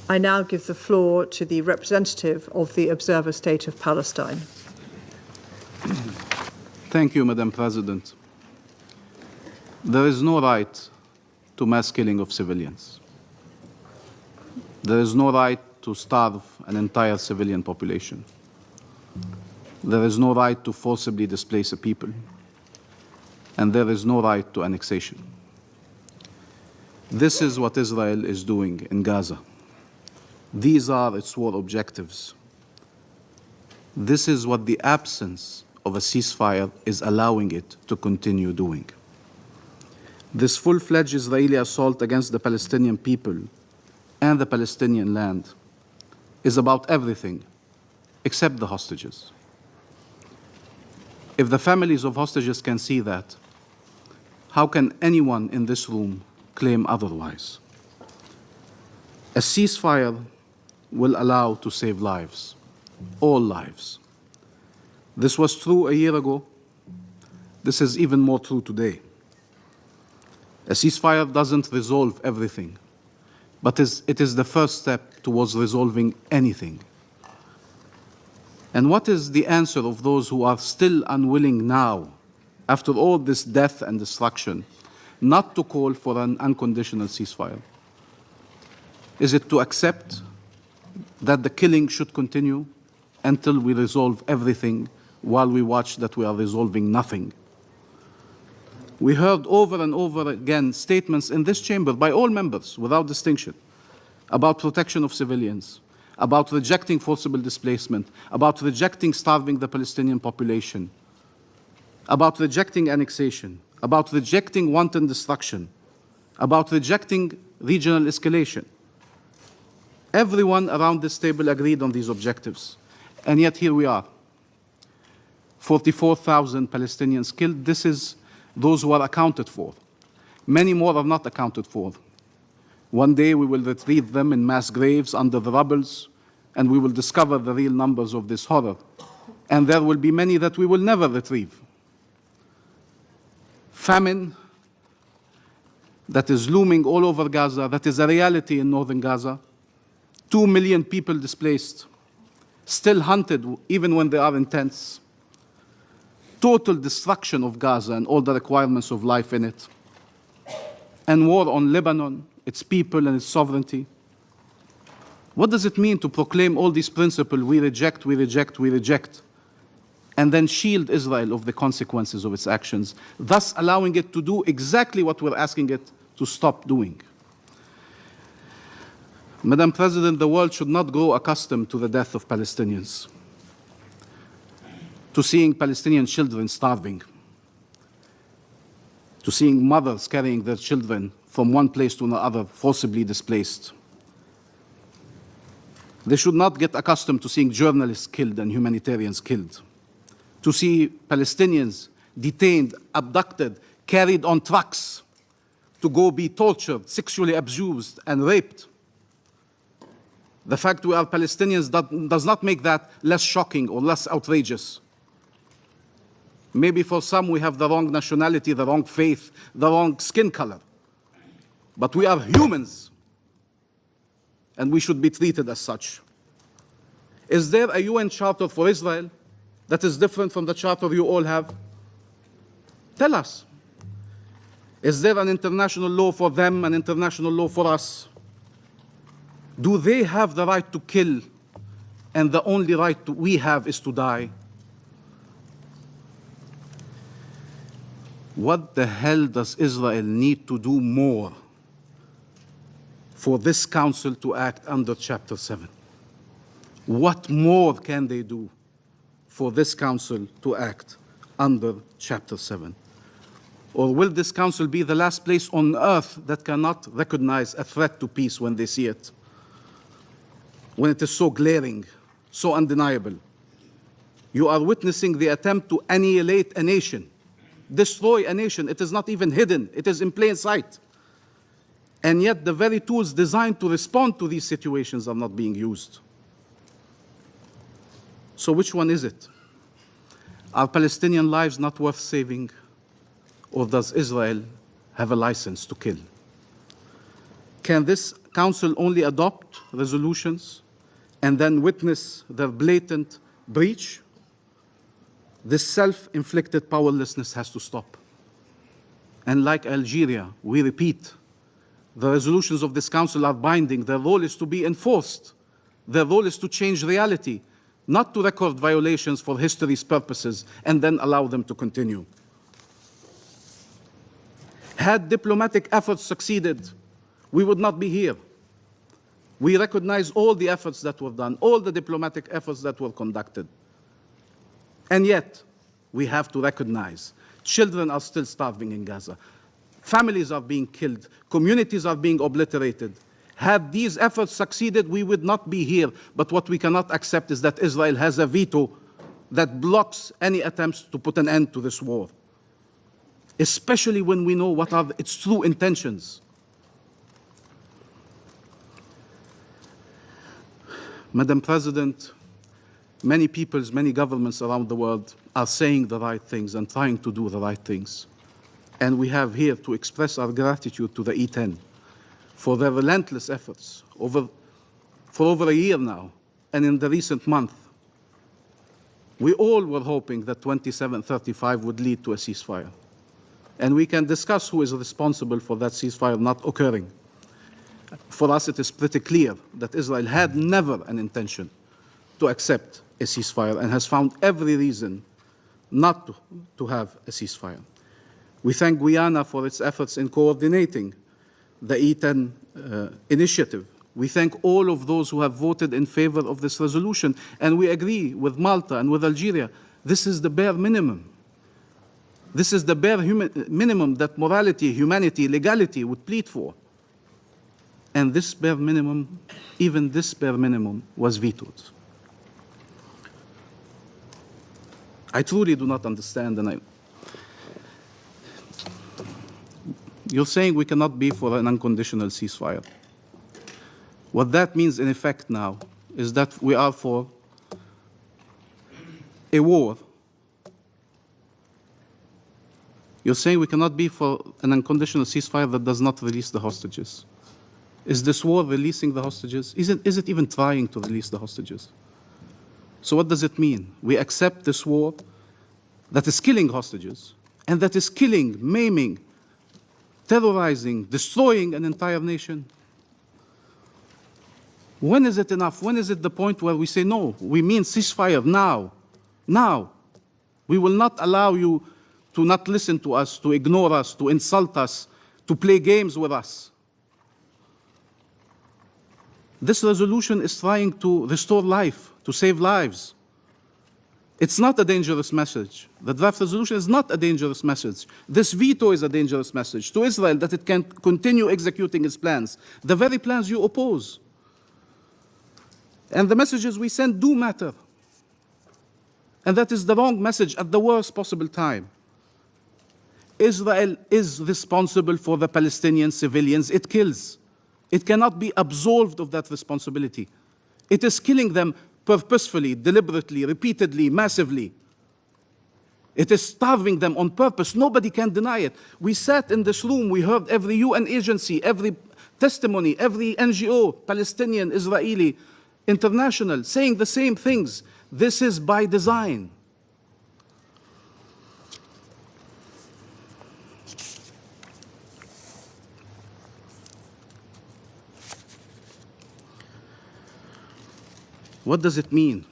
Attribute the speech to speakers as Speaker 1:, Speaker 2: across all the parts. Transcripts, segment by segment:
Speaker 1: I now give the floor to the representative of the Observer State of Palestine.
Speaker 2: Thank you, Madam President. There is no right to mass killing of civilians. There is no right to starve an entire civilian population. There is no right to forcibly displace a people. And there is no right to annexation. This is what Israel is doing in Gaza. These are its war objectives. This is what the absence of a ceasefire is allowing it to continue doing. This full-fledged Israeli assault against the Palestinian people and the Palestinian land is about everything except the hostages. If the families of hostages can see that, how can anyone in this room claim otherwise? A ceasefire will allow to save lives, all lives. This was true a year ago. This is even more true today. A ceasefire doesn't resolve everything, but it is the first step towards resolving anything. And what is the answer of those who are still unwilling now, after all this death and destruction, not to call for an unconditional ceasefire? Is it to accept that the killing should continue until we resolve everything while we watch that we are resolving nothing? We heard over and over again statements in this chamber by all members without distinction about protection of civilians, about rejecting forcible displacement, about rejecting starving the Palestinian population, about rejecting annexation, about rejecting wanton destruction, about rejecting regional escalation. Everyone around this table agreed on these objectives, and yet here we are. 44,000 Palestinians killed. This is those who are accounted for. Many more are not accounted for. One day we will retrieve them in mass graves under the rubbles, and we will discover the real numbers of this horror. And there will be many that we will never retrieve. Famine that is looming all over Gaza, that is a reality in northern Gaza. 2 million people displaced, still hunted even when they are in tents. Total destruction of Gaza and all the requirements of life in it. And war on Lebanon, its people and its sovereignty. What does it mean to proclaim all these principles, we reject, we reject, we reject, and then shield Israel of the consequences of its actions, thus allowing it to do exactly what we're asking it to stop doing? Madam President, the world should not grow accustomed to the death of Palestinians, to seeing Palestinian children starving, to seeing mothers carrying their children from one place to another, forcibly displaced. They should not get accustomed to seeing journalists killed and humanitarians killed, to see Palestinians detained, abducted, carried on trucks to go be tortured, sexually abused, and raped. The fact we are Palestinians does not make that less shocking or less outrageous. Maybe for some we have the wrong nationality, the wrong faith, the wrong skin color. But we are humans, and we should be treated as such. Is there a UN charter for Israel that is different from the charter you all have? Tell us. Is there an international law for them, an international law for us? Do they have the right to kill, and the only right we have is to die? What the hell does Israel need to do more for this council to act under Chapter 7? What more can they do for this council to act under Chapter 7? Or will this council be the last place on earth that cannot recognize a threat to peace when they see it? When it is so glaring, so undeniable? You are witnessing the attempt to annihilate a nation, destroy a nation. It is not even hidden. It is in plain sight. And yet the very tools designed to respond to these situations are not being used. So which one is it? Are Palestinian lives not worth saving? Or does Israel have a license to kill? Can this Council only adopt resolutions and then witness their blatant breach? This self-inflicted powerlessness has to stop. And like Algeria, we repeat, the resolutions of this Council are binding. Their role is to be enforced. Their role is to change reality, not to record violations for history's purposes and then allow them to continue. Had diplomatic efforts succeeded, we would not be here. We recognize all the efforts that were done, all the diplomatic efforts that were conducted. And yet, we have to recognize children are still starving in Gaza. Families are being killed. Communities are being obliterated. Had these efforts succeeded, we would not be here. But what we cannot accept is that Israel has a veto that blocks any attempts to put an end to this war, especially when we know what are its true intentions. Madam President, many peoples, many governments around the world are saying the right things and trying to do the right things. And we have here to express our gratitude to the E10 for their relentless efforts for over a year now, and in the recent month. We all were hoping that 2735 would lead to a ceasefire. And we can discuss who is responsible for that ceasefire not occurring. For us, it is pretty clear that Israel had never an intention to accept a ceasefire and has found every reason not to have a ceasefire. We thank Guyana for its efforts in coordinating the E10 initiative. We thank all of those who have voted in favor of this resolution, and we agree with Malta and with Algeria. This is the bare minimum. This is the bare minimum that morality, humanity, legality would plead for. And this bare minimum, even this bare minimum, was vetoed. I truly do not understand, and you're saying we cannot be for an unconditional ceasefire. What that means, in effect, now, is that we are for a war. You're saying we cannot be for an unconditional ceasefire that does not release the hostages. Is this war releasing the hostages? Is it even trying to release the hostages? So what does it mean? We accept this war that is killing hostages and that is killing, maiming, terrorizing, destroying an entire nation? When is it enough? When is it the point where we say, no, we mean ceasefire now? Now. We will not allow you to not listen to us, to ignore us, to insult us, to play games with us. This resolution is trying to restore life, to save lives. It's not a dangerous message. The draft resolution is not a dangerous message. This veto is a dangerous message to Israel that it can continue executing its plans, the very plans you oppose. And the messages we send do matter. And that is the wrong message at the worst possible time. Israel is responsible for the Palestinian civilians it kills. It cannot be absolved of that responsibility. It is killing them purposefully, deliberately, repeatedly, massively. It is starving them on purpose. Nobody can deny it. We sat in this room, we heard every UN agency, every testimony, every NGO, Palestinian, Israeli, international, saying the same things. This is by design. What does it mean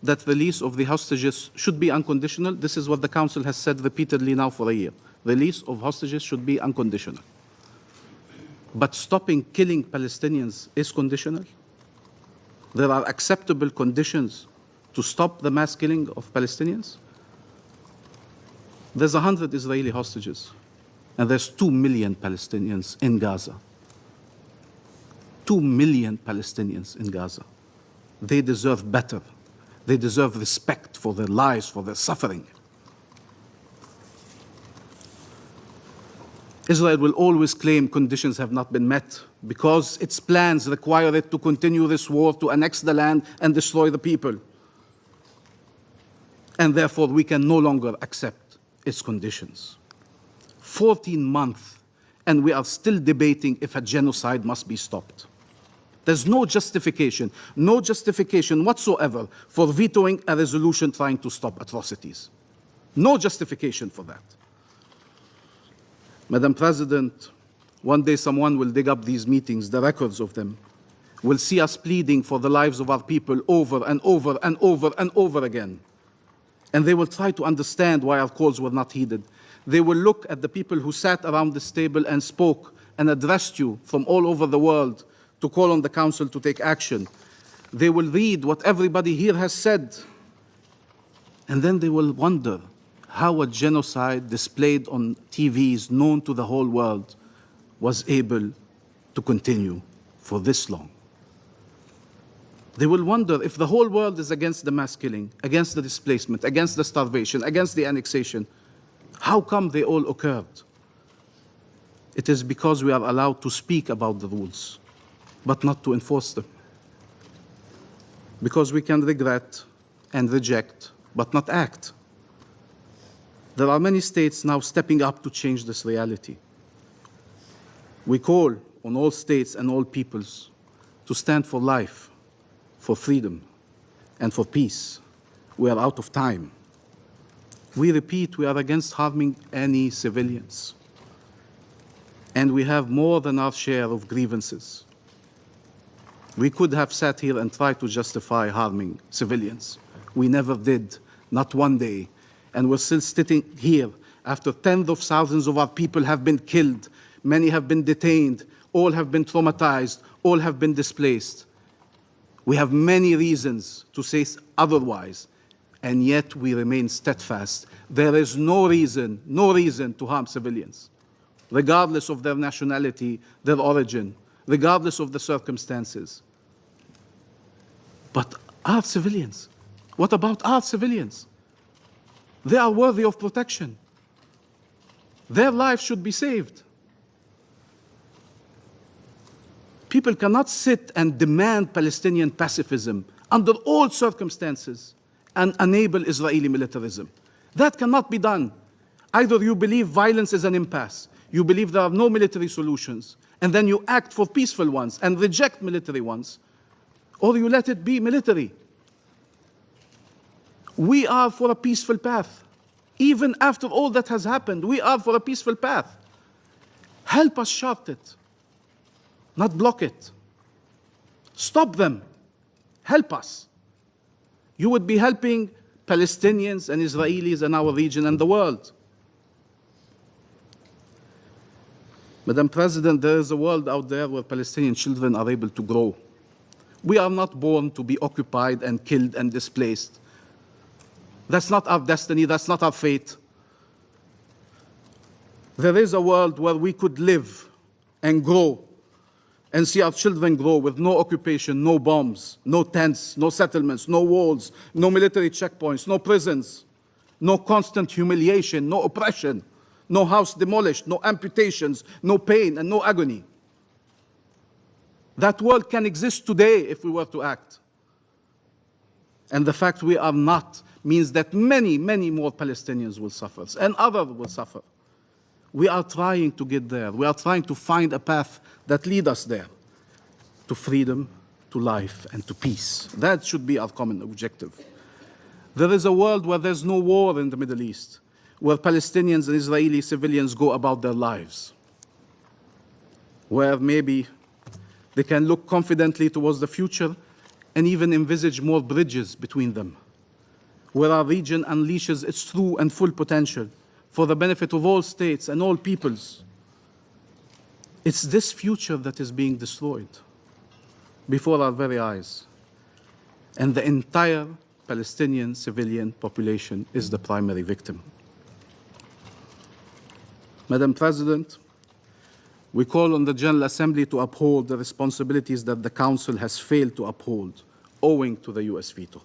Speaker 2: that release of the hostages should be unconditional? This is what the Council has said repeatedly now for a year. Release of hostages should be unconditional. But stopping killing Palestinians is conditional? There are acceptable conditions to stop the mass killing of Palestinians? There's 100 Israeli hostages, and there's 2 million Palestinians in Gaza. 2 million Palestinians in Gaza. They deserve better. They deserve respect for their lives, for their suffering. Israel will always claim conditions have not been met because its plans require it to continue this war, to annex the land and destroy the people. And therefore, we can no longer accept its conditions. 14 months, and we are still debating if a genocide must be stopped. There's no justification whatsoever for vetoing a resolution trying to stop atrocities. No justification for that. Madam President, one day someone will dig up these meetings, the records of them, will see us pleading for the lives of our people over and over and over and over again. And they will try to understand why our calls were not heeded. They will look at the people who sat around this table and spoke and addressed you from all over the world to call on the Council to take action. They will read what everybody here has said, and then they will wonder how a genocide displayed on TVs known to the whole world was able to continue for this long. They will wonder if the whole world is against the mass killing, against the displacement, against the starvation, against the annexation. How come they all occurred? It is because we are allowed to speak about the rules, but not to enforce them. Because we can regret and reject, but not act. There are many states now stepping up to change this reality. We call on all states and all peoples to stand for life, for freedom, and for peace. We are out of time. We repeat, we are against harming any civilians. And we have more than our share of grievances. We could have sat here and tried to justify harming civilians. We never did, not one day. And we're still sitting here after tens of thousands of our people have been killed. Many have been detained. All have been traumatized. All have been displaced. We have many reasons to say otherwise, and yet we remain steadfast. There is no reason to harm civilians, regardless of their nationality, their origin, regardless of the circumstances. But our civilians, what about our civilians? They are worthy of protection. Their lives should be saved. People cannot sit and demand Palestinian pacifism under all circumstances and enable Israeli militarism. That cannot be done. Either you believe violence is an impasse, you believe there are no military solutions, and then you act for peaceful ones and reject military ones, or you let it be military. We are for a peaceful path. Even after all that has happened, we are for a peaceful path. Help us chart it, not block it. Stop them. Help us. You would be helping Palestinians and Israelis in our region and the world. Madam President, there is a world out there where Palestinian children are able to grow. We are not born to be occupied and killed and displaced. That's not our destiny, that's not our fate. There is a world where we could live and grow and see our children grow with no occupation, no bombs, no tents, no settlements, no walls, no military checkpoints, no prisons, no constant humiliation, no oppression, no house demolished, no amputations, no pain and no agony. That world can exist today if we were to act. And the fact we are not means that many, many more Palestinians will suffer and others will suffer. We are trying to get there. We are trying to find a path that leads us there, to freedom, to life, and to peace. That should be our common objective. There is a world where there's no war in the Middle East, where Palestinians and Israeli civilians go about their lives, where maybe they can look confidently towards the future and even envisage more bridges between them, where our region unleashes its true and full potential for the benefit of all states and all peoples. It's this future that is being destroyed before our very eyes. And the entire Palestinian civilian population is the primary victim. Madam President, we call on the General Assembly to uphold the responsibilities that the Council has failed to uphold owing to the US veto.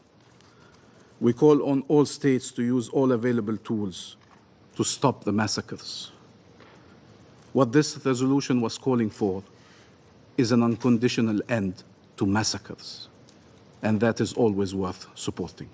Speaker 2: We call on all states to use all available tools to stop the massacres. What this resolution was calling for is an unconditional end to massacres, and that is always worth supporting.